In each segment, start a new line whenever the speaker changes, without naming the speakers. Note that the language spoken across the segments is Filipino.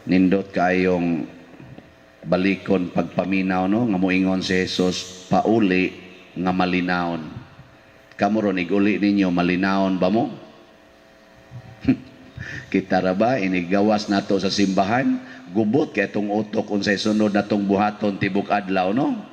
Nindot kayong balikon pagpaminaw no nga moingon si Jesus pauli nga malinawon. Kamuron iguli ninyo malinawon ba mo? Kita ra ba inigawas nato sa simbahan gubot kay tong utok unsay sunod natong buhaton tibok adlaw no?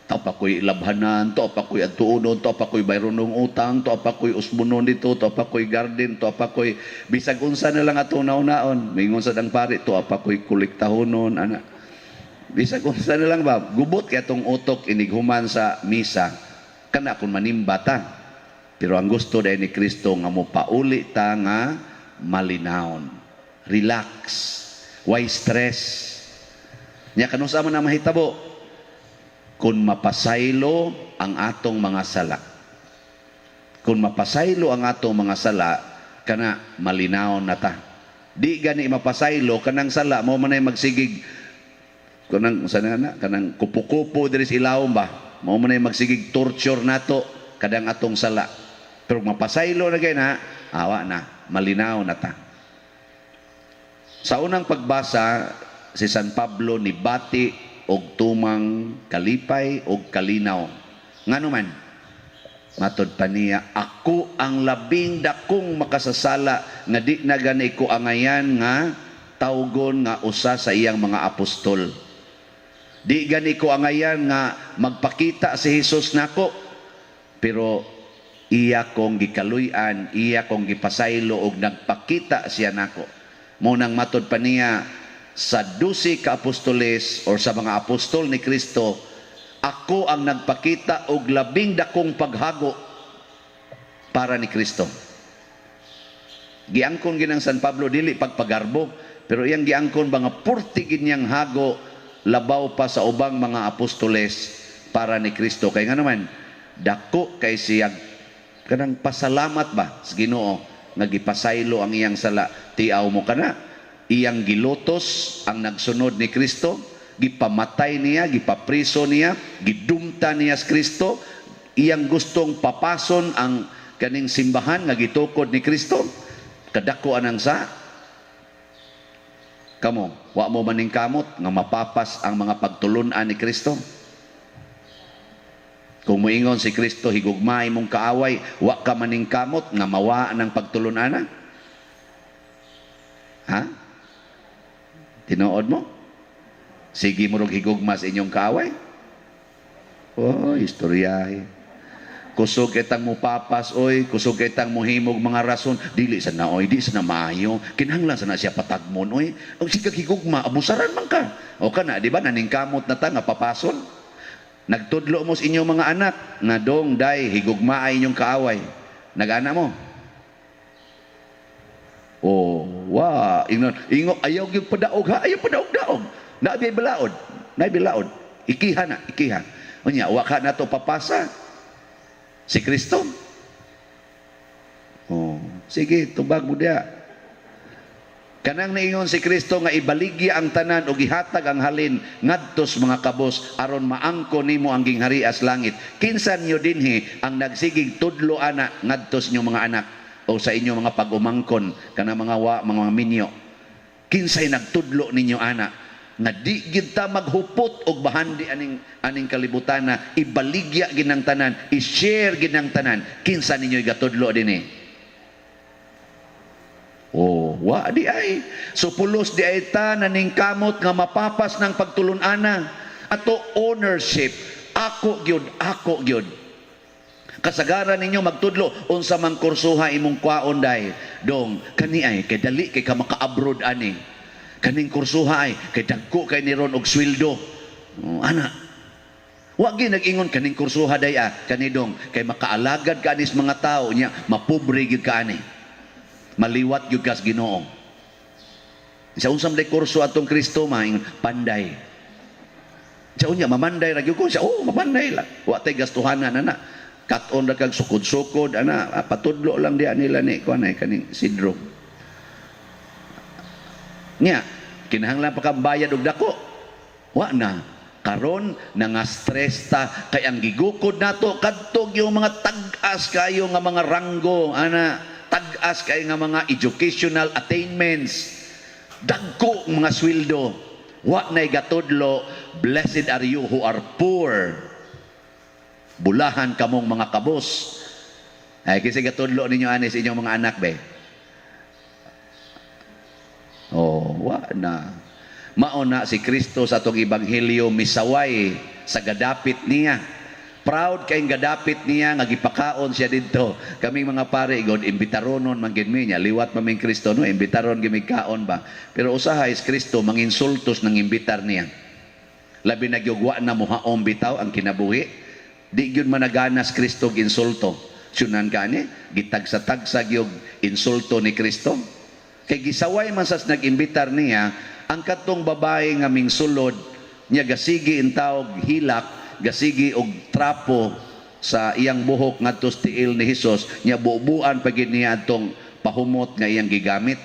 To pa ko'y labhanan, to pa ko'y atuunon, to pa ko'y bayron ng utang, to pa ko'y usbunon dito, to pa ko'y garden, to pa ko'y bisag unsa na lang ato naon-naon. Mingon sa dang pari, to pa ko'y kolektahonon, ana. Bisag unsa na lang ba? Gubot kay atong utok inighuman sa misa. Kana kun manimbata. Pero ang gusto dahil ni Kristo nga mo pauli ta nga malinawon. Relax. Why stress? Nya kanus man na mahitabo? Kung mapasaylo ang atong mga sala. Kung mapasaylo ang atong mga sala, kana malinawon na ta. Di gani mapasaylo, kanang sala, mo manay magsigig, kanang kupo-kupo diri sa ilawom ba? Mo manay magsigig torture nato, kadang atong sala. Pero mapasaylo na gaya na, awa na, malinaw na ta. Sa unang pagbasa, si San Pablo ni bati og tumang kalipay og kalinaw. Ngano man? Matod pa niya, ako ang labing dakong makasasala nga di na gani ko angayan nga tawgon nga usa sa iyang mga apostol. Di gani ko angayan nga magpakita si Jesus nako. Pero iya kong gikaluyan, iya kong gipasaylo og nagpakita siya nako. Munang matod pa niya, sa 12 ka apostoles or sa mga apostol ni Kristo, ako ang nagpakita og labing dakong paghago para ni Kristo. Giangkon ginang San Pablo dili pagpagarbo, pero iyang giangkon mga 40 ginyang hago labaw pa sa ubang mga apostoles para ni Kristo. Kay nga naman dako kay siya kanang pasalamat ba sa Ginoo nga gipasaylo ang iyang sala. Tiaw mo kana iyang gilotos ang nagsunod ni Kristo, gipamatay niya, gipapriso niya, gidumta niya sa Kristo, iyang gustong papason ang kaning simbahan nga gitukod ni Kristo. Kadako anang sa kamo, wa mo maning kamot nga mapapas ang mga pagtulunan ni Kristo. Kung moingon si Kristo higugmay mong kaaway, wa ka maning kamot nga mawa ng pagtulunan. Ha? Tinuod mo? Sige mo rog higugmas inyong kaaway? Oh, istoryahe. Kusog kitang mo papas, oy, kusog kitang mo himog mga rason, dili sa na, oy, di sa na maayo, kinahanglan sa na siya patagmon, oy, o sikag higugma, abusaran man ka. O ka na, di ba, naningkamot na ta, nga papason. Nagtudlo mo sa inyong mga anak, nga dong, day, higugma ay inyong kaaway. Nag-ana mo? Oh, wa, ingo ayaw gyud padaog ha, ayaw padaog-daog. Nabi balaod. Ikiha na, ikiha. Unya, wa ka nato papasa. Si Kristo. Oh, sige, tubag mo dia. Kanang niingon si Kristo nga ibaligya ang tanan o gihatag ang halin ngadtos mga kabos aron maangko nimo ang gingharias langit. Kinsan nyo dinhi ang nagsigig tudlo ana ngadtos nyo mga anak o sa inyo mga pag-umangkon kana mga minyo. Kinsay nagtudlo ninyo ana nga di gid ta maghupot og bahandi aning kalibutan na ibaligya ginang tanan, i-share ginang tanan. Kinsa ninyo igatudlo dinhi? Oh, wa di ay. So pulos di ay ta naningkamot nga mapapas ng pagtulunana. Ato ownership. Ako gyud. Kasagaran ninyo magtudlo unsa man kursuha imong kwaon day. Dong, kani ay kay dali kay ka maka-abroad ani. Kaning kursuha ay kay dagko kay ni ron og sweldo. Ana. Wa gyud nag-ingon kaning kursuha day kani dong kay makaalagad ka anis mga tao nya mapobre gyud ka ani. Maliwat gyud kas Ginoo. Sa unsam day kurso atong Kristo panday. Sa unya mamanday ra gyud ko siya. Oh, mamanday la. Wa tay gastuhanan ana. Katon ra kag sukod-sukod ana patudlo lang diha nila ni kuanay kaning sidro. Nya kinahanglan pa ka bayad og dako. Wa na. Karon nga stress ta kay ang gigukod nato kadtog yung mga tag-as kayo nga mga ranggo ana tag-as kay nga mga educational attainments. Dagko mga sweldo, wa nay gatudlo, blessed are you who are poor. Bulahan kamong mga kabos. Ay kasi gatudlo ninyo ani sa inyong mga anak be. Oh, wa na. Mauna si Kristo sa atong ebanghelyo misaway sa gadapit niya. Proud kay gadapit niya nga gipakaon siya didto. Kaming mga pare god imbitaronon man gid niya, liwat maming Kristo no, imbitaron gimig kaon ba. Pero usahay is Kristo manginsultos nang imbitar niya. Labi na gyud wa na mohaom bitaw ang kinabuhi. Di gyud managanas Kristo ginsulto. Sunan kani gitagsa-tagsa gyud insulto ni Kristo. Kay gisaway man sas nag-imbitar niya ang katong babae nga mingsulod niya gasigi intawog hilak, gasigi og trapo sa iyang buhok ngadto sa tiil ni Hesus, niya buubuan pagid niya atong pahumot nga iyang gigamit.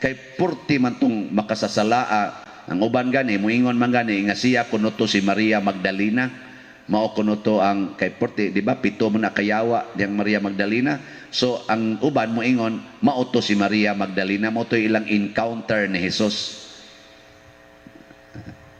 Kay purti man tong makasasalaa. Ang uban gani moingon man gani nga siya kuno to si Maria Magdalena. Mao kuno to ang kay purti, di ba? Pito mo na kayawa diyang Maria Magdalena. So ang uban moingon mao to si Maria Magdalena, mao to ilang encounter ni Hesus.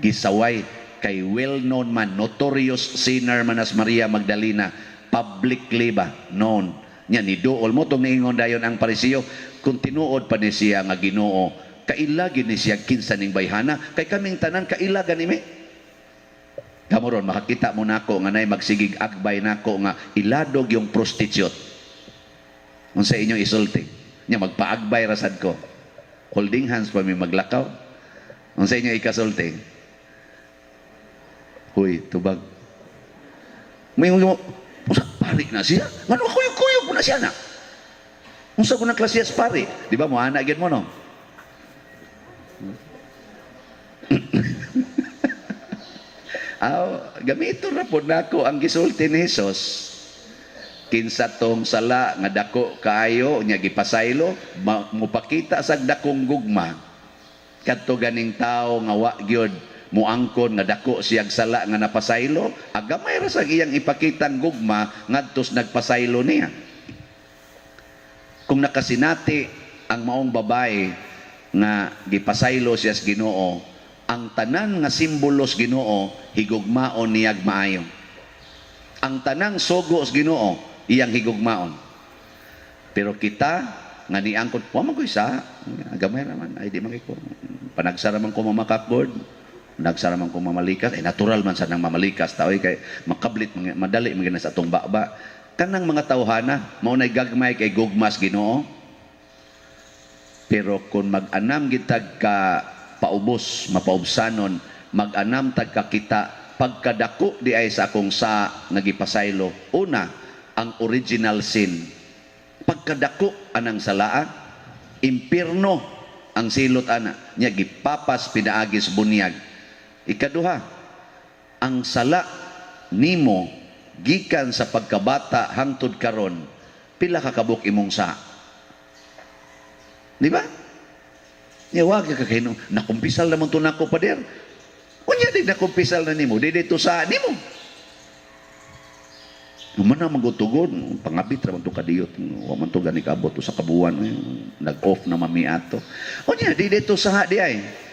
Gisaway kay well-known man, notorious sinner man as Maria Magdalena, publicly ba known nya ni duol mo tong niingon dayon ang Parisiyo kung tinuod pa ni siya nga Ginoo, kaila gid ni siya kinsa ning bayhana, kay kaming tanan kaila ganimi. Kamuron makakita mo nako nga nay magsigig agbay nako nga iladog yung prostitute. Unsa inyong isulti nya magpaagbay rasad ko, holding hands pa mi maglakaw. Unsa inyo ikasulti? Huy, tubag. May mo, usa pari na siya. Ngano kuyog-kuyog mo na siya na. Unsa ko ng klasiyas pari? Di ba mo ana gid mo no? Gamito ra pod nako ang gisulti ni Hesus. Kinsa tong sala nga dako kaayo nya gipasaylo, mupakita sa dakong gugma. Kadto ganing tawo nga wa gyud muangkon nga dako siyang sala nga napasaylo, agamay ra sa iyang ipakitang gugma ngadtos nagpasaylo niya. Kung nakasinati ang maong babae nga gipasaylo siya sa Ginoo, ang tanan nga simbolos Ginoo higugmaon niyag maayo. Ang tanang sugo sa Ginoo iyang higugmaon. Pero kita nga niangkon, wa man ko isa, agamay ra man, ay di man ko panagsara man ko mamakakboard. Nagsaraman kong mamalikas, natural man sa nang mamalikas tao kay makablit madali man sa atong baba. Kanang mga tawhana mao nay gagmay kay gugmas Ginoo. Pero kung mag-anam gitag ka paubos, mapaubsanon, mag-anam tag ka kita pagkadako di ay sa akong sa nagipasaylo. Una, ang original sin. Pagkadako anang salaa, impierno ang silot ana, nya gipapas pinaagis bunyag. Ikaduha, ang sala nimo gikan sa pagkabata hangtod karon, pila ka kabuk imong sa. Di ba? Nya wa ka kahinom, nakumpisal naman to nako pader. Unya di nakumpisal na nimo, di dito sa nimo. Umana magutugon, pangabit ra man to kadiyot, wa man to gani kaabot sa kabuwan, nag-off na mami ato. Unya di dito sa di ay.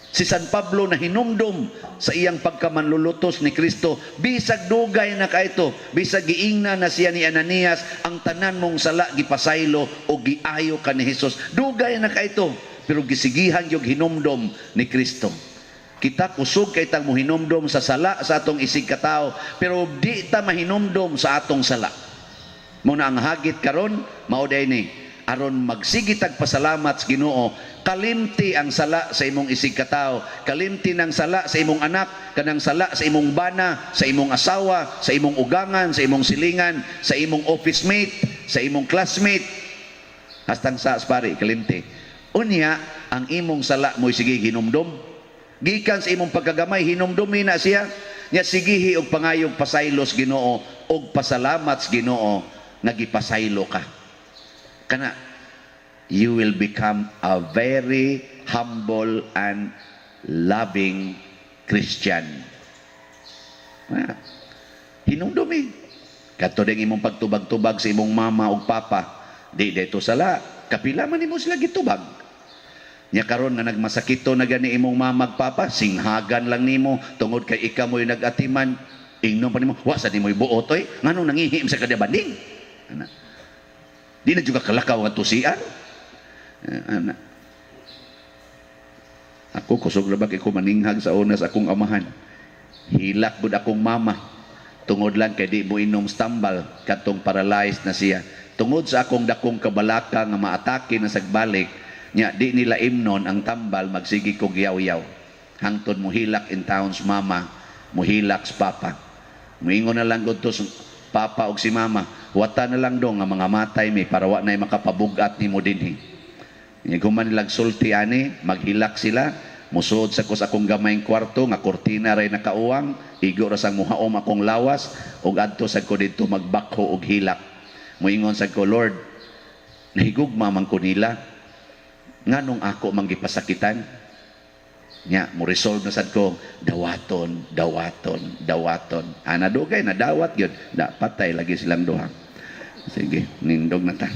Si San Pablo na hinumdum sa iyang pagkamanlulutos ni Kristo, bisag dugay na kaito, bisag giingna na siya ni Ananias, ang tanan mong sala gipasaylo o giayo ka ni Hesus. Dugay na kaito, pero gisigihan yung hinumdum ni Kristo. Kita kusog kay tang mohinumdum sa sala sa atong isig katao, pero di ta mahinumdum sa atong sala. Muna ang hagit karon mao day ni aron magsigitag pasalamat sa Ginoo, kalimti ang sala sa imong isig katao, kalimti ng sala sa imong anak, kanang sala sa imong bana, sa imong asawa, sa imong ugangan, sa imong silingan, sa imong office mate, sa imong classmate, hastang sa pare kalimti. Unya ang imong sala mo sige hinumdum, gikan sa imong pagkagamay hinumdumi na siya, nya sigihi og pangayog pasaylos Ginoo og pasalamat sa Ginoo nga gipasaylo ka. Kana you will become a very humble and loving Christian. Hinumdumi. Kadto ding imong pagtubag-tubag sa imong mama ug papa, di dito sala, kapila man nimo sila gitubag. Nya karon nga nagmasakito na gani imong mamagpapa, singhagan lang nimo tungod kay ikaw mo'y nagatiman, ingnon pa nimo, wa sa nimo'y buot oy, nganong nangihim sa kadabanding. Ana. Di na juga kalakaw nga tusian. Ana. Ako kusog ra ba kay ko maninghag sa una sa akong amahan. Hilak bud akong mama. Tungod lang kay di mo inom stambal katong paralyzed na siya. Tungod sa akong dakong kabalaka nga maatake na sagbalik, nya di nila imnon ang tambal magsigi kog yaw-yaw. Hangtod mo hilak in towns mama, mo hilak sa papa. Moingon na lang gud to papa og si mama, wata na lang dong nga mga matay mi para wa nay makapabugat nimo dinhi. Nya guman nilag sulti ani, maghilak sila, musod sa kus akong gamayng kwarto nga kurtina ray nakauwang, igo ra sang muhaom akong lawas ug adto sad ko didto magbakho og hilak. Moingon sad ko, Lord, nahigugma man ko nila. Nganong ako manggipasakitan? Nya mo resolve na sad ko, dawaton. Ana dugay na dawat gyud, da patay lagi silang duha. Sige, nindog na ta.